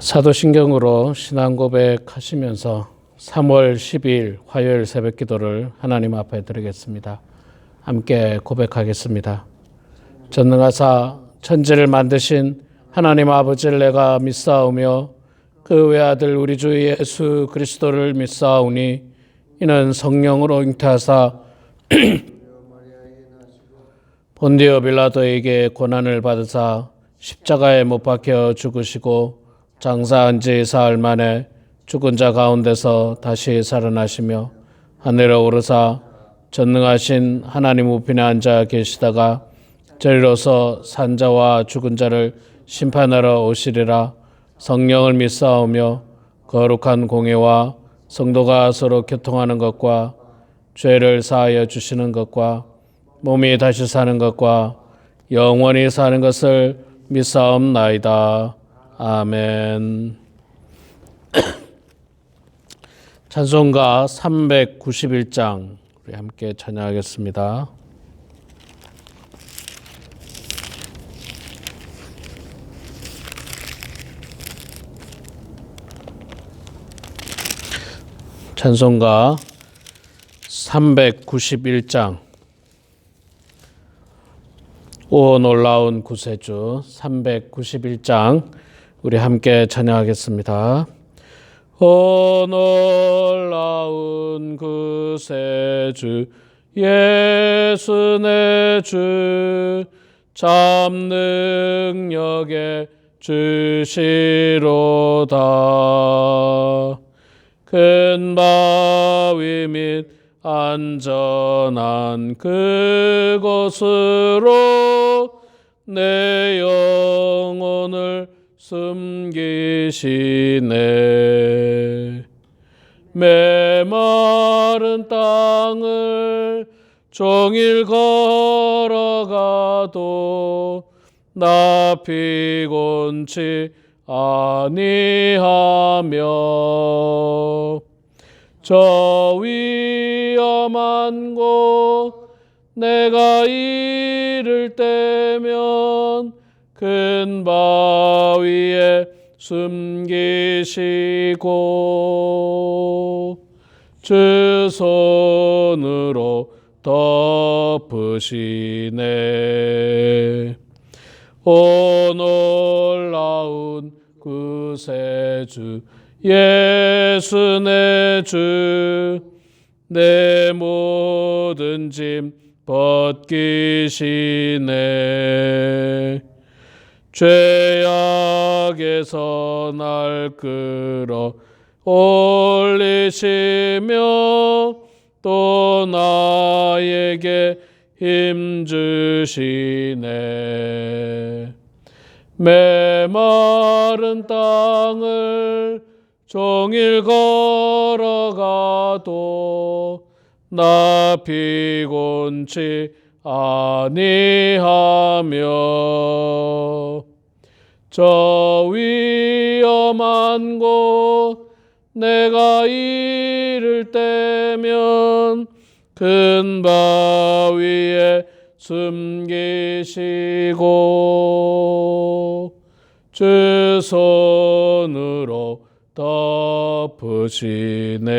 사도신경으로 신앙 고백하시면서 3월 12일 화요일 새벽 기도를 하나님 앞에 드리겠습니다. 함께 고백하겠습니다. 전능하사 천지를 만드신 하나님 아버지를 내가 믿사오며 그 외아들 우리 주 예수 그리스도를 믿사오니 이는 성령으로 잉태하사 본디오 빌라도에게 고난을 받으사 십자가에 못 박혀 죽으시고 장사한 지 사흘 만에 죽은 자 가운데서 다시 살아나시며 하늘에 오르사 전능하신 하나님 우편에 앉아 계시다가 저리로서 산자와 죽은 자를 심판하러 오시리라. 성령을 믿사오며 거룩한 공예와 성도가 서로 교통하는 것과 죄를 사하여 주시는 것과 몸이 다시 사는 것과 영원히 사는 것을 믿사옵나이다. 아멘. 찬송가 391장 우리 함께 찬양하겠습니다. 찬송가 391장 오 놀라운 구세주 391장 우리 함께 찬양하겠습니다. 오 놀라운 구세주 예수 내 주 참 능력의 주시로다. 큰 바위 및 안전한 그곳으로 내 영혼을 숨기시네. 메마른 땅을 종일 걸어가도 나 피곤치 아니하며 저 위험한 곳 내가 이를 때면 큰 바위에 숨기시고 주 손으로 덮으시네. 오 놀라운 구세주 예수 내 주 내 모든 짐 벗기시네. 죄악에서 날 끌어 올리시며 또 나에게 힘 주시네. 메마른 땅을 종일 걸어가도 나 피곤치 아니하며 저 위험한 곳 내가 이를 때면 큰 바위에 숨기시고 주 손으로 덮으시네.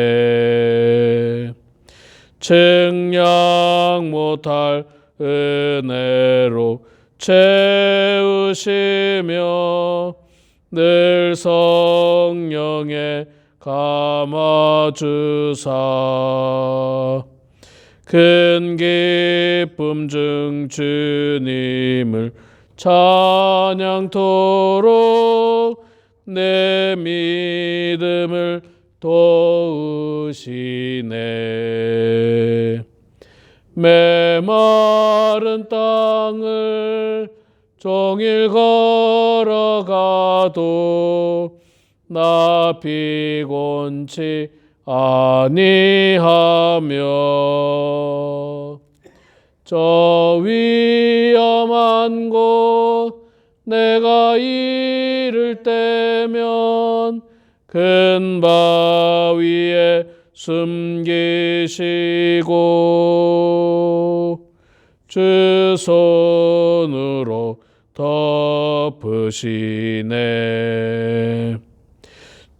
측량 못할 은혜로 채우시며 늘 성령에 감아주사 큰 기쁨 중 주님을 찬양토록 내 믿음을 도우시네. 메마른 땅을 종일 걸어가도 나 피곤치 아니하며 저 위험한 곳 내가 이를 때면 큰 바위에 숨기시고 주 손으로 덮으시네.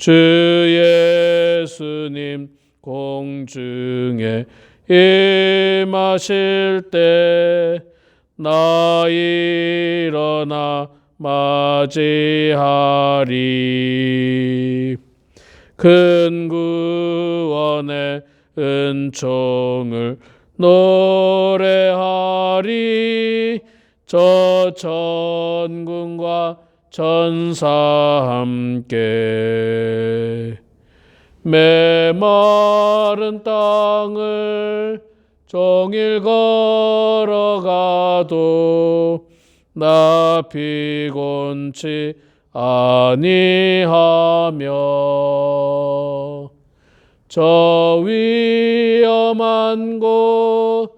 주 예수님 공중에 임하실 때 나 일어나 맞이하리. 큰 구원의 은총을 노래하리. 저 천군과 천사 함께 메마른 땅을 종일 걸어가도 나 피곤치 아니하며 저 위험한 곳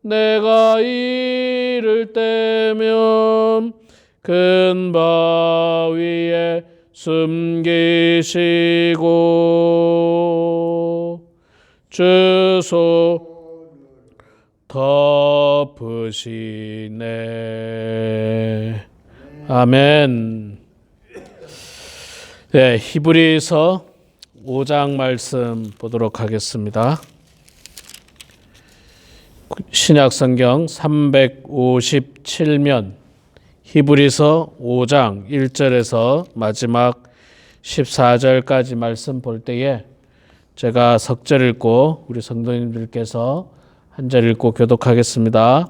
내가 이를 때면 큰 바위에 숨기시고 주소 덮으시네. 아멘. 네, 히브리서 5장 말씀 보도록 하겠습니다. 신약성경 357면 히브리서 5장 1절에서 마지막 14절까지 말씀 볼 때에 제가 석절 읽고 우리 성도님들께서 한 절 읽고 교독하겠습니다.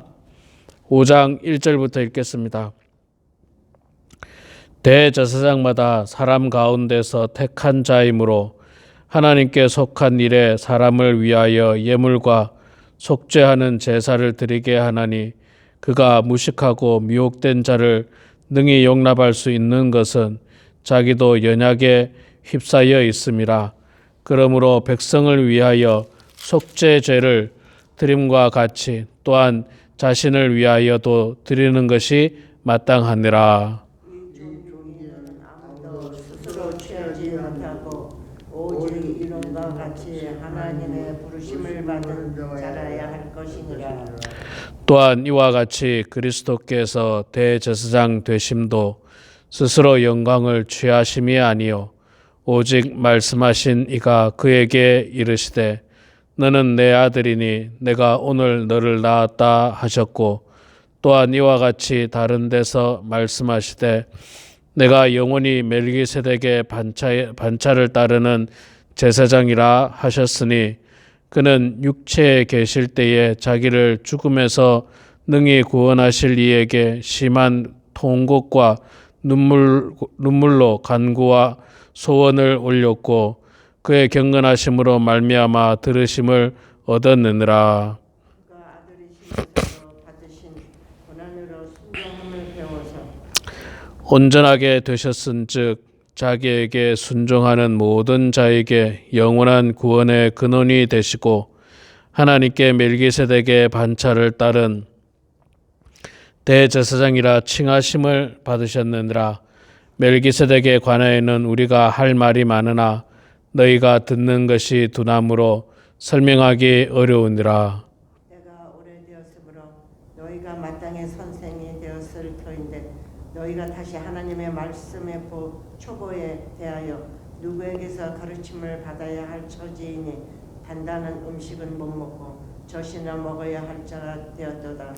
5장 1절부터 읽겠습니다. 대제사장마다 사람 가운데서 택한 자이므로 하나님께 속한 일에 사람을 위하여 예물과 속죄하는 제사를 드리게 하나니 그가 무식하고 미혹된 자를 능히 용납할 수 있는 것은 자기도 연약에 휩싸여 있음이라. 그러므로 백성을 위하여 속죄제를 드림과 같이 또한 자신을 위하여도 드리는 것이 마땅하니라. 아무도 스스로 취하지 못하고 오직 이름과 같이 하나님의 부르심을 받은 자라야 할 것이니라. 또한 이와 같이 그리스도께서 대제사장 되심도 스스로 영광을 취하심이 아니요 오직 말씀하신 이가 그에게 이르시되 너는 내 아들이니 내가 오늘 너를 낳았다 하셨고 또한 이와 같이 다른 데서 말씀하시되 내가 영원히 멜기세덱의 반차를 따르는 제사장이라 하셨으니 그는 육체에 계실 때에 자기를 죽음에서 능히 구원하실 이에게 심한 통곡과 눈물로 간구와 소원을 올렸고 그의 경건하심으로 말미암아 들으심을 얻었느니라. 그가 아들이심으로 받으신 고난으로 순종함을 배워서 온전하게 되셨은즉 자기에게 순종하는 모든 자에게 영원한 구원의 근원이 되시고 하나님께 멜기세덱의 반차를 따른 대제사장이라 칭하심을 받으셨느니라. 멜기세덱에 관하여는 우리가 할 말이 많으나 너희가 듣는 것이 두나무로 설명하기 어려우니라. 때가 오래되었으므로 너희가 마땅히 선생이 되었을 터인데 너희가 다시 하나님의 말씀의 초보에 대하여 누구에게서 가르침을 받아야 할 처지이니 단단한 음식은 못 먹고 젖이나 먹어야 할 자가 되었도다.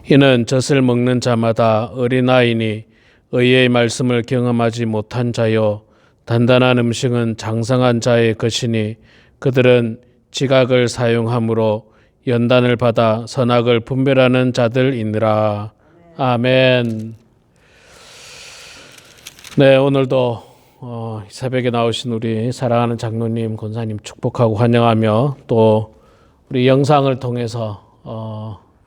이는 젖을 먹는 자마다 어린아이니 의의 말씀을 경험하지 못한 자요 단단한 음식은 장성한 자의 것이니 그들은 지각을 사용함으로 연단을 받아 선악을 분별하는 자들이니라. 아멘. 네, 오늘도 새벽에 나오신 우리 사랑하는 장로님, 권사님 축복하고 환영하며 또 우리 영상을 통해서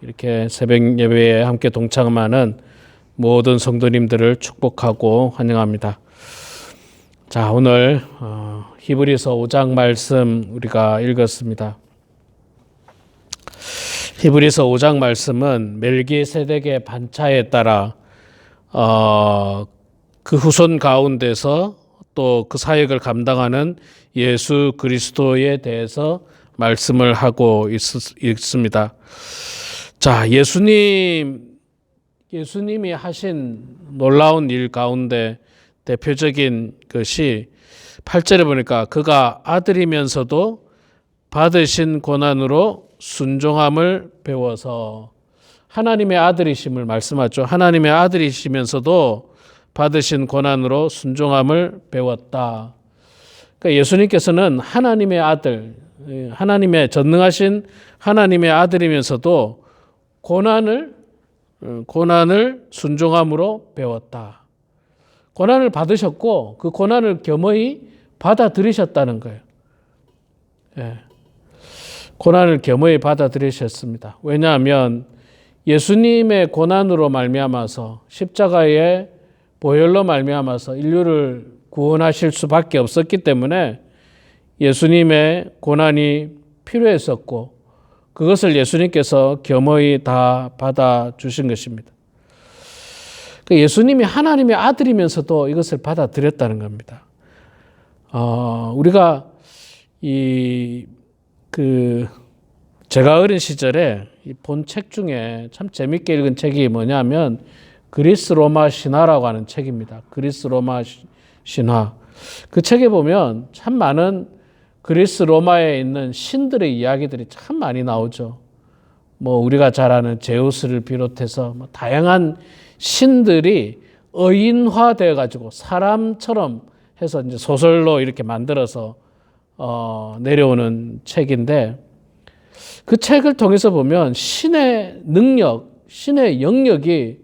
이렇게 새벽 예배에 함께 동참하는 모든 성도님들을 축복하고 환영합니다. 자, 오늘 히브리서 5장 말씀 우리가 읽었습니다. 히브리서 5장 말씀은 멜기세덱의 반차에 따라 그 후손 가운데서 또 그 사역을 감당하는 예수 그리스도에 대해서 말씀을 하고 있습니다. 자, 예수님이 하신 놀라운 일 가운데 대표적인 것이 8절에 보니까 그가 아들이면서도 받으신 고난으로 순종함을 배워서, 하나님의 아들이심을 말씀하죠. 하나님의 아들이시면서도 받으신 고난으로 순종함을 배웠다. 그러니까 예수님께서는 하나님의 아들, 하나님의 전능하신 하나님의 아들이면서도 고난을 순종함으로 배웠다. 고난을 받으셨고 그 고난을 겸허히 받아들이셨다는 거예요. 예. 고난을 겸허히 받아들이셨습니다. 왜냐하면 예수님의 고난으로 말미암아서, 십자가의 보혈로 말미암아서 인류를 구원하실 수밖에 없었기 때문에 예수님의 고난이 필요했었고, 그것을 예수님께서 겸허히 다 받아주신 것입니다. 예수님이 하나님의 아들이면서도 이것을 받아들였다는 겁니다. 우리가 제가 어린 시절에 본 책 중에 참 재밌게 읽은 책이 뭐냐면 그리스 로마 신화라고 하는 책입니다. 그리스 로마 신화. 그 책에 보면 참 많은 그리스 로마에 있는 신들의 이야기들이 참 많이 나오죠. 뭐 우리가 잘 아는 제우스를 비롯해서 뭐 다양한 신들이 어인화되어 가지고 사람처럼 해서 이제 소설로 이렇게 만들어서 내려오는 책인데, 그 책을 통해서 보면 신의 능력, 신의 영역이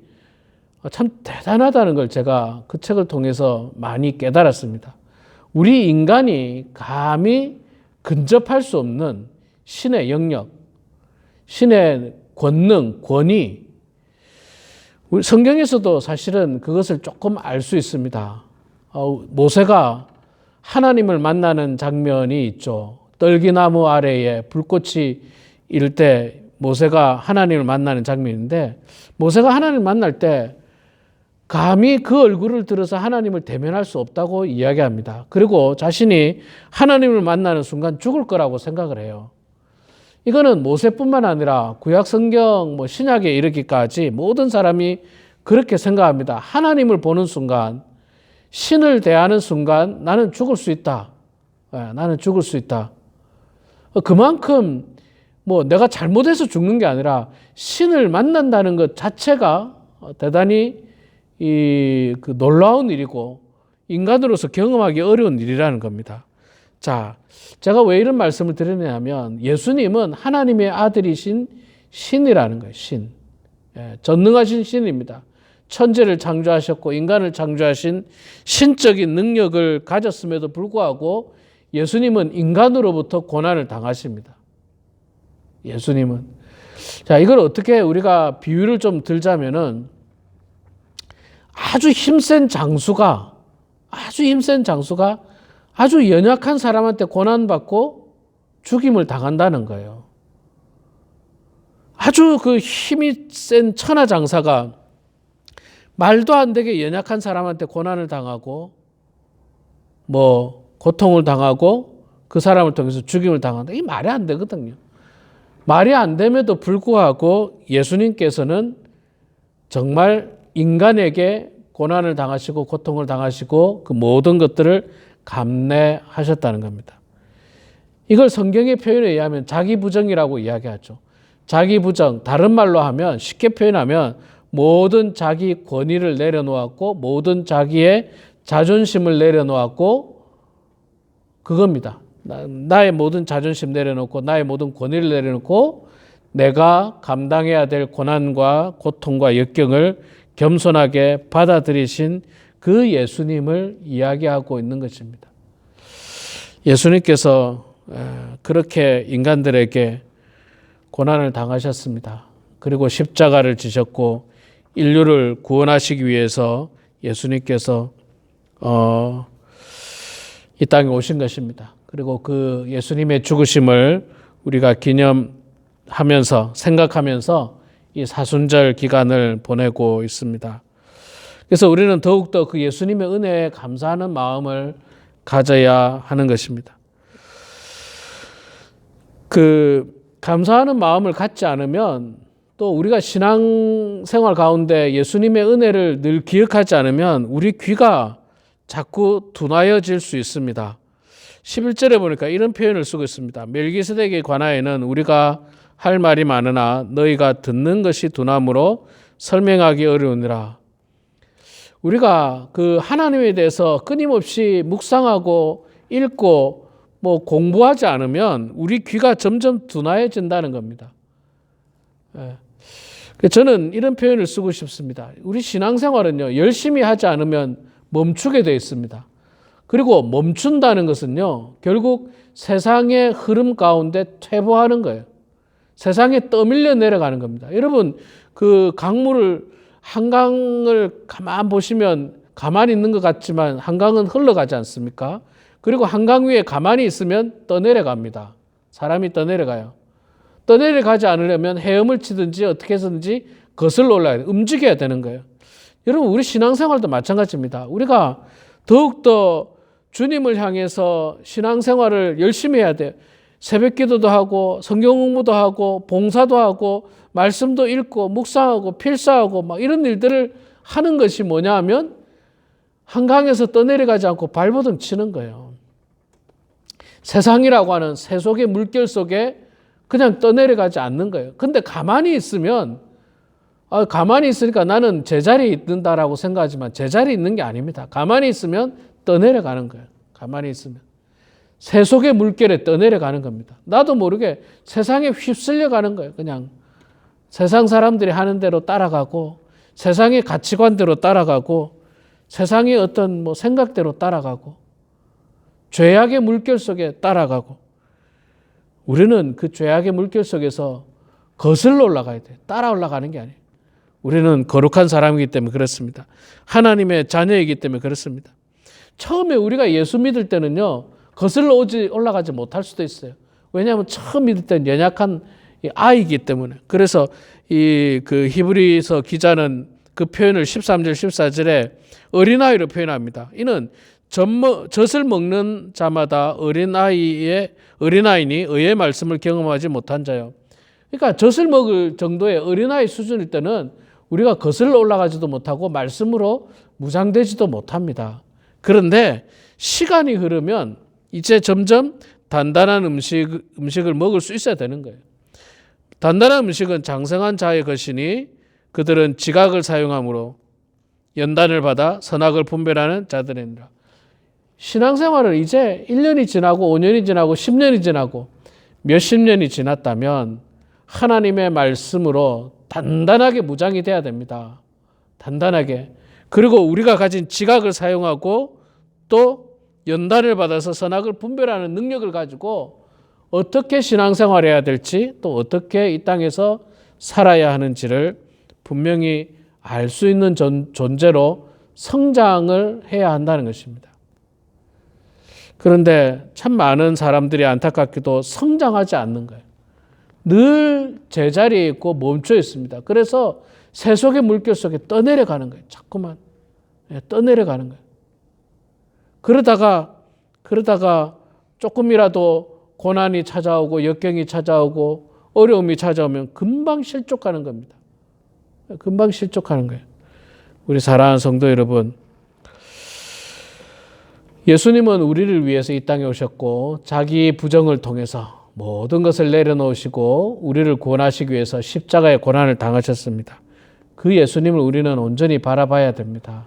참 대단하다는 걸 제가 그 책을 통해서 많이 깨달았습니다. 우리 인간이 감히 근접할 수 없는 신의 영역, 신의 권능, 권위, 우리 성경에서도 사실은 그것을 조금 알 수 있습니다. 모세가 하나님을 만나는 장면이 있죠. 떨기나무 아래에 불꽃이 일 때 모세가 하나님을 만나는 장면인데, 모세가 하나님을 만날 때 감히 그 얼굴을 들어서 하나님을 대면할 수 없다고 이야기합니다. 그리고 자신이 하나님을 만나는 순간 죽을 거라고 생각을 해요. 이거는 모세뿐만 아니라 구약 성경 신약에 이르기까지 모든 사람이 그렇게 생각합니다. 하나님을 보는 순간, 신을 대하는 순간 나는 죽을 수 있다. 나는 죽을 수 있다. 그만큼 내가 잘못해서 죽는 게 아니라 신을 만난다는 것 자체가 대단히 그 놀라운 일이고 인간으로서 경험하기 어려운 일이라는 겁니다. 자, 제가 왜 이런 말씀을 드리냐면 예수님은 하나님의 아들이신 신이라는 거예요. 신. 전능하신 신입니다. 천지를 창조하셨고 인간을 창조하신 신적인 능력을 가졌음에도 불구하고 예수님은 인간으로부터 고난을 당하십니다. 예수님은. 자, 이걸 어떻게 우리가 비유를 좀 들자면은 아주 힘센 장수가 아주 연약한 사람한테 고난받고 죽임을 당한다는 거예요. 아주 그 힘이 센 천하장사가 말도 안 되게 연약한 사람한테 고난을 당하고 고통을 당하고 그 사람을 통해서 죽임을 당한다. 이게 말이 안 되거든요. 말이 안 됨에도 불구하고 예수님께서는 정말 인간에게 고난을 당하시고 고통을 당하시고 그 모든 것들을 감내하셨다는 겁니다. 이걸 성경의 표현에 의하면 자기부정이라고 이야기하죠. 자기부정, 다른 말로 하면, 쉽게 표현하면 모든 자기 권위를 내려놓았고 모든 자기의 자존심을 내려놓았고 그겁니다. 나의 모든 자존심 내려놓고 나의 모든 권위를 내려놓고 내가 감당해야 될 고난과 고통과 역경을 겸손하게 받아들이신 그 예수님을 이야기하고 있는 것입니다. 예수님께서 그렇게 인간들에게 고난을 당하셨습니다. 그리고 십자가를 지셨고 인류를 구원하시기 위해서 예수님께서 이 땅에 오신 것입니다. 그리고 그 예수님의 죽으심을 우리가 기념하면서 생각하면서 이 사순절 기간을 보내고 있습니다. 그래서 우리는 더욱더 그 예수님의 은혜에 감사하는 마음을 가져야 하는 것입니다. 그 감사하는 마음을 갖지 않으면 또 우리가 신앙생활 가운데 예수님의 은혜를 늘 기억하지 않으면 우리 귀가 자꾸 둔하여질 수 있습니다. 11절에 보니까 이런 표현을 쓰고 있습니다. 멜기세덱에 관하여는 우리가 할 말이 많으나 너희가 듣는 것이 둔함으로 설명하기 어려우니라. 우리가 그 하나님에 대해서 끊임없이 묵상하고 읽고 뭐 공부하지 않으면 우리 귀가 점점 둔하여진다는 겁니다. 저는 이런 표현을 쓰고 싶습니다. 우리 신앙생활은요, 열심히 하지 않으면 멈추게 되어 있습니다. 그리고 멈춘다는 것은요, 결국 세상의 흐름 가운데 퇴보하는 거예요. 세상에 떠밀려 내려가는 겁니다. 여러분, 그 강물을, 한강을 가만 보시면 가만히 있는 것 같지만 한강은 흘러가지 않습니까? 그리고 한강 위에 가만히 있으면 떠내려갑니다. 사람이 떠내려가요. 떠내려가지 않으려면 헤엄을 치든지 어떻게 해서든지 거슬러 올라야 돼요. 움직여야 되는 거예요. 여러분, 우리 신앙생활도 마찬가지입니다. 우리가 더욱더 주님을 향해서 신앙생활을 열심히 해야 돼요. 새벽기도도 하고 성경 공부도 하고 봉사도 하고 말씀도 읽고 묵상하고 필사하고 막 이런 일들을 하는 것이 뭐냐 하면 한강에서 떠내려가지 않고 발버둥 치는 거예요. 세상이라고 하는 세속의 물결 속에 그냥 떠내려가지 않는 거예요. 근데 가만히 있으면 가만히 있으니까 나는 제자리에 있는다라고 생각하지만 제자리에 있는 게 아닙니다. 가만히 있으면 떠내려가는 거예요. 가만히 있으면. 세속의 물결에 떠내려가는 겁니다. 나도 모르게 세상에 휩쓸려 가는 거예요. 그냥 세상 사람들이 하는 대로 따라가고 세상의 가치관대로 따라가고 세상의 어떤 뭐 생각대로 따라가고 죄악의 물결 속에 따라가고 우리는 그 죄악의 물결 속에서 거슬러 올라가야 돼요. 따라 올라가는 게 아니에요. 우리는 거룩한 사람이기 때문에 그렇습니다. 하나님의 자녀이기 때문에 그렇습니다. 처음에 우리가 예수 믿을 때는요, 거슬러 올라가지 못할 수도 있어요. 왜냐하면 처음 믿을 때는 연약한 아이이기 때문에. 그래서 그 히브리서 기자는 그 표현을 13절, 14절에 어린아이로 표현합니다. 이는 젖을 먹는 자마다 어린아이니 의의 말씀을 경험하지 못한 자요. 그러니까 젖을 먹을 정도의 어린아이 수준일 때는 우리가 거슬러 올라가지도 못하고 말씀으로 무장되지도 못합니다. 그런데 시간이 흐르면 이제 점점 단단한 음식을 먹을 수 있어야 되는 거예요. 단단한 음식은 장성한 자의 것이니 그들은 지각을 사용함으로 연단을 받아 선악을 분별하는 자들이니라. 신앙생활을 이제 1년이 지나고 5년이 지나고 10년이 지나고 몇십 년이 지났다면 하나님의 말씀으로 단단하게 무장이 돼야 됩니다. 단단하게. 그리고 우리가 가진 지각을 사용하고 또 연단을 받아서 선악을 분별하는 능력을 가지고 어떻게 신앙생활해야 될지 또 어떻게 이 땅에서 살아야 하는지를 분명히 알 수 있는 존재로 성장을 해야 한다는 것입니다. 그런데 참 많은 사람들이 안타깝게도 성장하지 않는 거예요. 늘 제자리에 있고 멈춰 있습니다. 그래서 세속의 물결 속에 떠내려가는 거예요. 자꾸만 떠내려가는 거예요. 그러다가 조금이라도 고난이 찾아오고 역경이 찾아오고 어려움이 찾아오면 금방 실족하는 겁니다. 금방 실족하는 거예요. 우리 사랑하는 성도 여러분, 예수님은 우리를 위해서 이 땅에 오셨고 자기 부정을 통해서 모든 것을 내려놓으시고 우리를 구원하시기 위해서 십자가의 고난을 당하셨습니다. 그 예수님을 우리는 온전히 바라봐야 됩니다.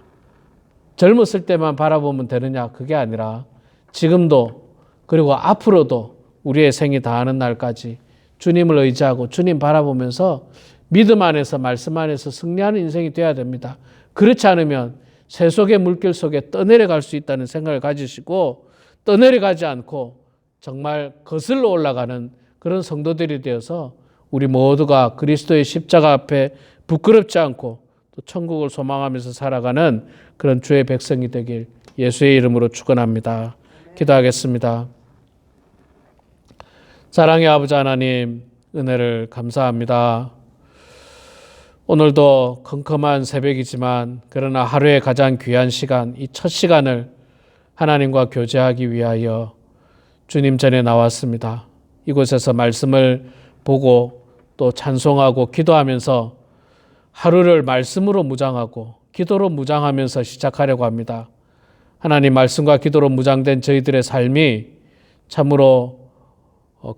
젊었을 때만 바라보면 되느냐? 그게 아니라 지금도 그리고 앞으로도 우리의 생이 다하는 날까지 주님을 의지하고 주님 바라보면서 믿음 안에서 말씀 안에서 승리하는 인생이 되어야 됩니다. 그렇지 않으면 세속의 물결 속에 떠내려갈 수 있다는 생각을 가지시고 떠내려가지 않고 정말 거슬러 올라가는 그런 성도들이 되어서 우리 모두가 그리스도의 십자가 앞에 부끄럽지 않고 또 천국을 소망하면서 살아가는 그런 주의 백성이 되길 예수의 이름으로 축원합니다. 기도하겠습니다. 사랑의 아버지 하나님, 은혜를 감사합니다. 오늘도 컴컴한 새벽이지만 그러나 하루의 가장 귀한 시간, 이 첫 시간을 하나님과 교제하기 위하여 주님 전에 나왔습니다. 이곳에서 말씀을 보고 또 찬송하고 기도하면서 하루를 말씀으로 무장하고 기도로 무장하면서 시작하려고 합니다. 하나님 말씀과 기도로 무장된 저희들의 삶이 참으로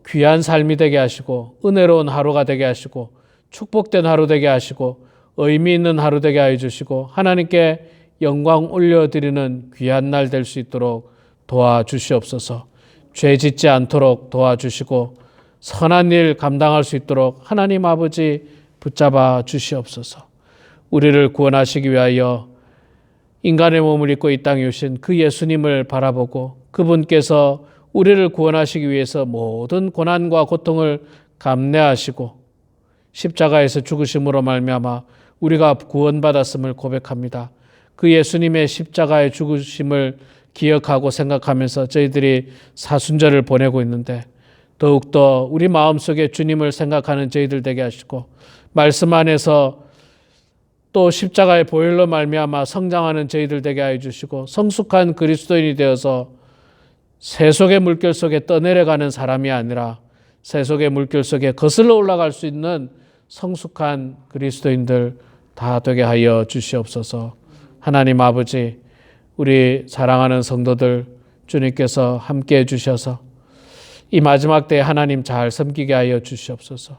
귀한 삶이 되게 하시고 은혜로운 하루가 되게 하시고 축복된 하루 되게 하시고 의미 있는 하루 되게 하여 주시고 하나님께 영광 올려드리는 귀한 날 될 수 있도록 도와주시옵소서. 죄 짓지 않도록 도와주시고 선한 일 감당할 수 있도록 하나님 아버지 붙잡아 주시옵소서. 우리를 구원하시기 위하여 인간의 몸을 입고 이 땅에 오신 그 예수님을 바라보고 그분께서 우리를 구원하시기 위해서 모든 고난과 고통을 감내하시고 십자가에서 죽으심으로 말미암아 우리가 구원받았음을 고백합니다. 그 예수님의 십자가의 죽으심을 기억하고 생각하면서 저희들이 사순절을 보내고 있는데 더욱더 우리 마음속에 주님을 생각하는 저희들 되게 하시고 말씀 안에서 또 십자가의 보혈로 말미암아 성장하는 저희들 되게 하여 주시고 성숙한 그리스도인이 되어서 세속의 물결 속에 떠내려가는 사람이 아니라 세속의 물결 속에 거슬러 올라갈 수 있는 성숙한 그리스도인들 다 되게 하여 주시옵소서. 하나님 아버지, 우리 사랑하는 성도들 주님께서 함께해 주셔서 이 마지막 때에 하나님 잘 섬기게 하여 주시옵소서.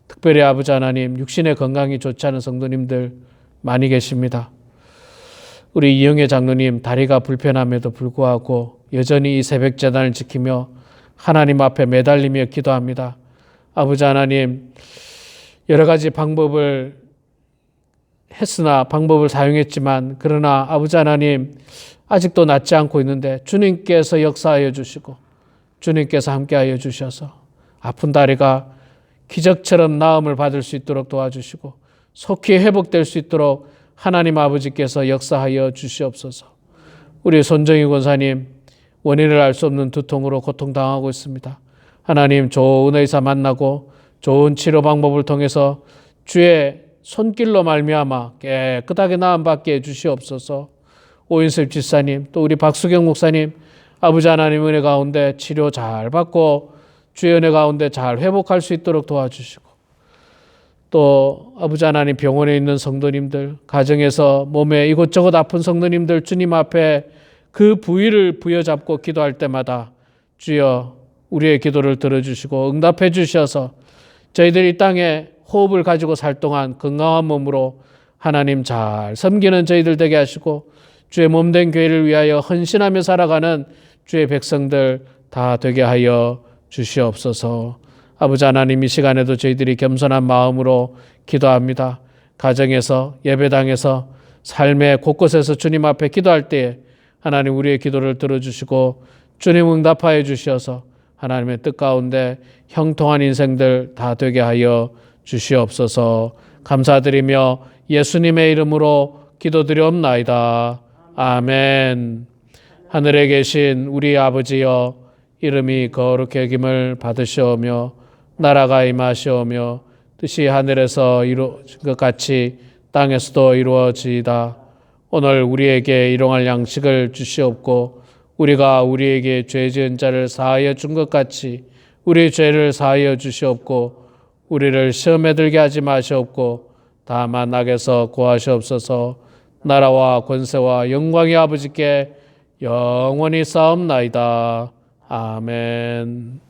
특별히 아버지 하나님, 육신의 건강이 좋지 않은 성도님들 많이 계십니다. 우리 이영애 장로님 다리가 불편함에도 불구하고 여전히 이 새벽 제단을 지키며 하나님 앞에 매달리며 기도합니다. 아버지 하나님, 여러 가지 방법을 했으나 방법을 사용했지만 그러나 아버지 하나님 아직도 낫지 않고 있는데 주님께서 역사하여 주시고 주님께서 함께하여 주셔서 아픈 다리가 기적처럼 나음을 받을 수 있도록 도와주시고 속히 회복될 수 있도록 하나님 아버지께서 역사하여 주시옵소서. 우리 손정희 권사님 원인을 알 수 없는 두통으로 고통당하고 있습니다. 하나님 좋은 의사 만나고 좋은 치료 방법을 통해서 주의 손길로 말미암아 깨끗하게 나음받게 해주시옵소서. 오인섭 집사님 또 우리 박수경 목사님 아버지 하나님 은혜 가운데 치료 잘 받고 주의 은혜 가운데 잘 회복할 수 있도록 도와주시고 또 아버지 하나님 병원에 있는 성도님들 가정에서 몸에 이곳저곳 아픈 성도님들 주님 앞에 그 부위를 부여잡고 기도할 때마다 주여 우리의 기도를 들어주시고 응답해 주셔서 저희들이 이 땅에 호흡을 가지고 살 동안 건강한 몸으로 하나님 잘 섬기는 저희들 되게 하시고 주의 몸된 교회를 위하여 헌신하며 살아가는 주의 백성들 다 되게 하여 주시옵소서. 아버지 하나님 이 시간에도 저희들이 겸손한 마음으로 기도합니다. 가정에서 예배당에서 삶의 곳곳에서 주님 앞에 기도할 때에 하나님 우리의 기도를 들어주시고 주님 응답하여 주셔서 하나님의 뜻 가운데 형통한 인생들 다 되게 하여 주시옵소서. 감사드리며 예수님의 이름으로 기도드리옵나이다. 아멘. 하늘에 계신 우리 아버지여 이름이 거룩히 여김을 받으시오며 나라가 임하시오며 뜻이 하늘에서 이루어진 것 같이 땅에서도 이루어지이다. 오늘 우리에게 일용할 양식을 주시옵고 우리가 우리에게 죄 지은 자를 사하여 준 것 같이 우리 죄를 사하여 주시옵고 우리를 시험에 들게 하지 마시옵고 다만 악에서 구하시옵소서. 나라와 권세와 영광이 아버지께 영원히 쌓옵나이다. 아멘.